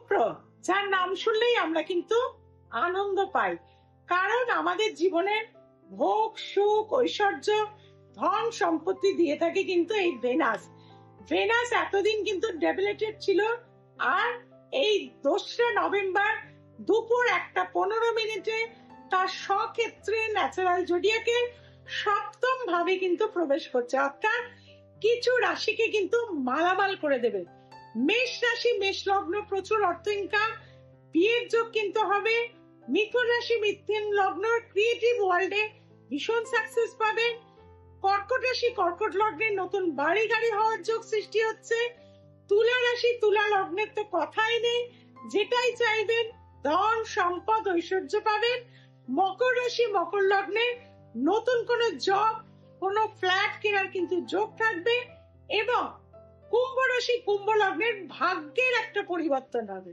শুক্র, যার নাম শুনলেই আমরা কিন্তু আনন্দ পাই, কারণ আমাদের জীবনের ভোগ সুখ ঐশ্বর্য ধন সম্পত্তি দিয়ে থাকে কিন্তু এই ভেনাস। ভেনাস এতদিন কিন্তু ডেবিলেটেড ছিল, আর এই 2রা নভেম্বর দুপুর 1:15 তার স্বক্ষেত্রে ন্যাচারাল জোডিয়াকের 7ম ভাবে কিন্তু প্রবেশ করছে, অর্থাৎ কিছু রাশিকে কিন্তু মালামাল করে দেবে। মেষ রাশি মেষ লগ্ন প্রচুর অর্থ ইনকাম, বিয়ের যোগ কিন্তু হবে। মিথুন রাশি মিথুন লগ্ন ক্রিয়েটিভ ওয়ার্ল্ডে ভীষণ সাকসেস পাবেন। কর্কট রাশি কর্কট লগ্নের নতুন বাড়ি গাড়ি হওয়ার যোগ সৃষ্টি হচ্ছে। তুলা রাশি তুলা লগ্নের তো কথাই নেই, যেটাই চাইবেন ধন সম্পদ ঐশ্বর্য পাবেন। মকর রাশি মকর লগ্নে নতুন কোন জব কোন ফ্ল্যাট কেনার কিন্তু যোগ থাকবে, এবং কুম্ভ রাশি কুম্ভ লগ্নের ভাগ্যের একটা পরিবর্তন হবে।